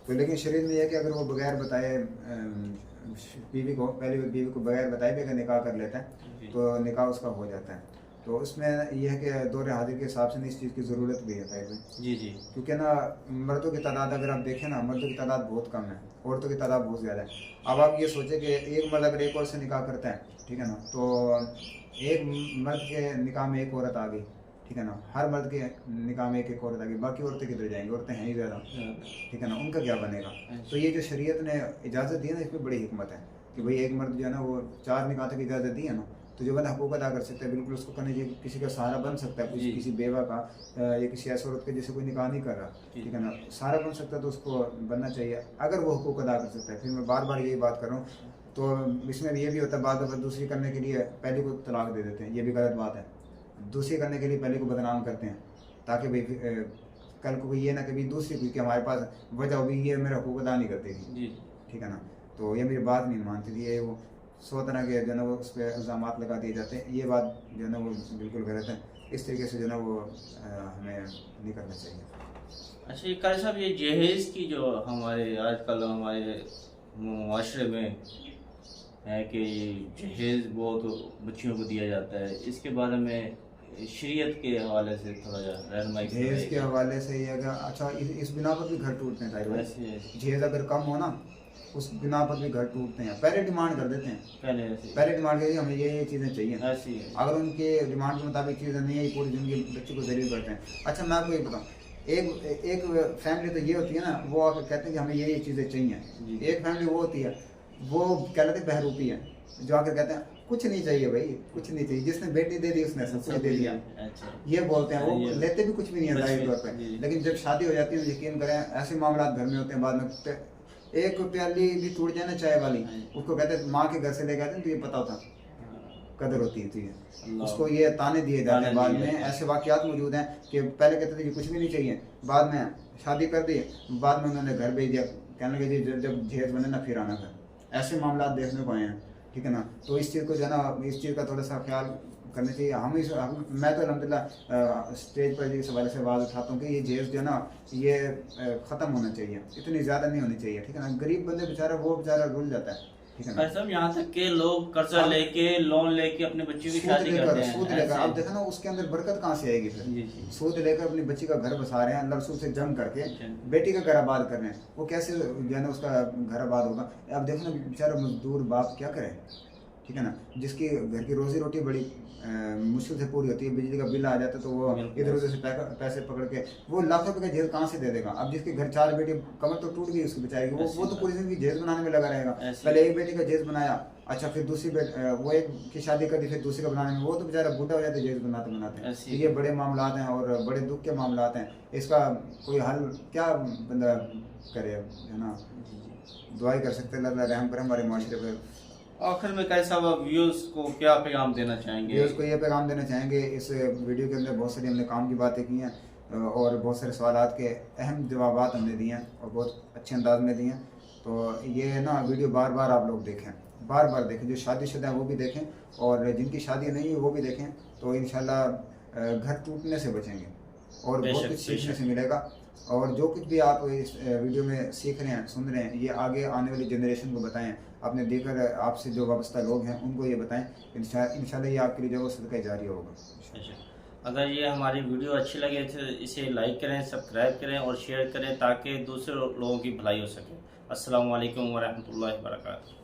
تو لیکن شریعت میں یہ ہے کہ اگر وہ بغیر بتائے بیوی کو بغیر بتائے بھی اگر نکاح کر لیتا ہے تو نکاح اس کا ہو جاتا ہے. تو اس میں یہ ہے کہ دور حاضر کے حساب سے اس چیز کی ضرورت بھی ہے طاہر بھائی. جی کیونکہ نا مردوں کی تعداد اگر آپ دیکھیں نا مردوں کی تعداد بہت کم ہے, عورتوں کی تعداد بہت زیادہ ہے. اب آپ یہ سوچیں کہ ایک مرد اگر ایک اور سے نکاح کرتا ہے, ٹھیک ہے نا, تو ایک مرد کے نکاح میں ایک عورت آ گئی, ٹھیک ہے نا, ہر مرد کے نکاح میں ایک عورت آ گئی, باقی عورتیں کدھر جائیں گی؟ عورتیں ہیں ہی زیادہ, ٹھیک ہے نا, ان کا کیا بنے گا؟ تو یہ جو شریعت نے اجازت دی ہے نا, اس میں بڑی حکمت ہے کہ بھئی ایک مرد جو ہے نا وہ 4 نکاح تک اجازت دی ہے نا, تو جو بندہ حقوق ادا کر سکتا ہے بالکل اس کو کرنے چاہیے. کسی کا سہارا بن سکتا ہے, کسی بیوہ کا یا کسی ایسے عورت کے جسے کوئی نکاح نہیں کر رہا, ٹھیک ہے نا, سہارا بن سکتا ہے تو اس کو بننا چاہیے اگر وہ حقوق ادا کر سکتا ہے. پھر میں بار بار یہی بات کر رہا ہوں, تو اس میں یہ بھی ہوتا ہے بعض دفعہ دوسری کرنے کے لیے پہلے کو طلاق دے دیتے ہیں, یہ بھی غلط بات ہے. دوسری کرنے کے لیے پہلے کو بدنام کرتے ہیں تاکہ بھئی کل کو یہ نہ کبھی دوسری کوئی کہ ہمارے پاس وجہ ہوگی یہ میرا حقوق ادا نہیں کرتے تھی, ٹھیک ہے نا, تو یہ میری بات نہیں مانتی تھی. یہ وہ 100 طرح کے جو ہے نا وہ اس پہ الزامات لگا دیے جاتے ہیں. یہ بات جو ہے نا وہ بالکل غلط ہے. اس طریقے سے جو ہے نا وہ ہمیں نہیں کرنا چاہیے. اچھا قاری صاحب, یہ جہیز کی جو ہمارے آج کل ہمارے معاشرے میں ہے کہ جہیز بہت بچیوں کو دیا جاتا ہے, اس کے بارے میں شریعت کے حوالے سے تھوڑا جا رہنمائی. جہیز کے حوالے سے یہ کہ اچھا اس بنا پر بھی گھر ٹوٹتے ہیں طاہر بھائی. جہیز اگر کم ہو نا اس بنا پر بھی گھر ٹوٹتے ہیں. پہلے ڈیمانڈ کر دیتے ہیں, پہلے ڈیمانڈ کر ہمیں یہ چیزیں چاہیے. اگر ان کے ڈیمانڈ کے مطابق چیزیں نہیں ہے پوری زندگی بچے کو ذلیل کرتے ہیں. اچھا میں آپ کو یہ بتاؤں, ایک فیملی تو یہ ہوتی ہے نا وہ آ کے کہتے ہیں کہ ہمیں یہ چیزیں چاہیے. ایک فیملی وہ ہوتی ہے وہ کہلاتے بہروپی ہے, جو آ کر کہتے ہیں کچھ نہیں چاہیے بھائی, کچھ نہیں چاہیے, جس نے بیٹی دے دی اس نے سب کچھ دے دیا, یہ بولتے ہیں. وہ لیتے بھی کچھ بھی نہیں ہے ظاہر طور پہ, لیکن جب شادی ہو جاتی ہے یقین کریں ایسے معاملات گھر میں ہوتے ہیں. بعد میں ایک پیالی بھی ٹوٹ جائے نا چائے والی, اس کو کہتے ہیں ماں کے گھر سے لے کے آتے ہیں تو یہ پتا ہوتا قدر ہوتی تھی, اس کو یہ تانے دیے جاتے ہیں. بعد میں ایسے واقعات موجود ہیں کہ پہلے کہتے تھے کہ کچھ بھی نہیں چاہیے, بعد میں شادی کر دی, بعد میں انہوں نے گھر بھیج دیا, کہنے لگے جی جب جہیز بنے نا پھر آنا گھر. ایسے معاملات دیکھنے کو آئے ہیں, ٹھیک ہے نا. تو اس چیز کو جو ہے نا اس چیز کا تھوڑا سا خیال کرنا چاہیے. میں تو الحمدللہ اسٹیج پر اس حوالے سے آواز اٹھاتا ہوں کہ یہ جہیز جو ہے نا یہ ختم ہونا چاہیے, اتنی زیادہ نہیں ہونی چاہیے, ٹھیک ہے نا. غریب بندے بیچارہ وہ بیچارہ رول جاتا ہے, ٹھیک ہے نا. صاحب یہاں تک کہ لوگ قرضہ لے کے لون لے کے اپنے بچوں کی شادی کرتے ہیں, سود لے کر. اب دیکھا نا اس کے اندر برکت کہاں سے آئے گی پھر. سود لے کر اپنی بچی کا گھر بسا رہے ہیں, اللہ رسول سے جنگ کر کے بیٹی کا گھر آباد کر رہے ہیں. وہ کیسے جو ہے نا اس کا گھر آباد ہوگا؟ اب دیکھو نا بیچارہ مزدور باپ کیا کرے, ٹھیک ہے نا, جس کی گھر کی روزی روٹی بڑی مشکل سے پوری ہوتی ہے. بجلی کا بل آ جاتا ہے تو وہ ادھر ادھر سے پیسے پکڑ کے وہ لاکھوں روپے کا جہیز کہاں سے دے دے گا؟ اب جس کے گھر 4 بیٹی کمر تو ٹوٹ گئی اس کی بیچارے کی, وہ تو پوری زندگی جہیز بنانے میں لگا رہے گا. پہلے ایک بیٹی کا جہیز بنایا, اچھا پھر دوسری وہ ایک کی شادی کر دی, پھر دوسری کا بنانے میں وہ تو بیچارہ بوڑھا ہو جاتا ہے جہیز بناتے بناتے. یہ بڑے معاملات ہیں اور بڑے دکھ کے معاملات ہیں. اس کا کوئی حل کیا بندہ کرے, ہے نا. دعائی کر سکتے ہیں اللہ رحم کرے ہمارے معاشرے پہ. آخر میں کیسا ویوز کو کیا پیغام دینا چاہیں گے؟ ویوز کو یہ پیغام دینا چاہیں گے, اس ویڈیو کے اندر بہت ساری ہم نے کام کی باتیں کی ہیں اور بہت سارے سوالات کے اہم جوابات ہم نے دیے ہیں اور بہت اچھے انداز میں دیے ہیں. تو یہ نا ویڈیو بار بار آپ لوگ دیکھیں, بار بار دیکھیں. جو شادی شدہ ہیں وہ بھی دیکھیں اور جن کی شادی نہیں ہوئی وہ بھی دیکھیں, تو انشاءاللہ گھر ٹوٹنے سے بچیں گے اور بہت کچھ سیکھنے سے ملے گا. اور جو کچھ بھی آپ اس ویڈیو میں سیکھ رہے ہیں سن رہے ہیں یہ آگے آنے والی جنریشن کو بتائیں, اپنے دیگر آپ سے جو وابستہ لوگ ہیں ان کو یہ بتائیں. انشاءاللہ یہ آپ کے لیے جو وہ صدقہ جاریہ ہوگا. اگر یہ ہماری ویڈیو اچھی لگے تو اسے لائک کریں, سبسکرائب کریں اور شیئر کریں تاکہ دوسرے لوگوں کی بھلائی ہو سکے. السلام علیکم ورحمۃ اللہ وبرکاتہ.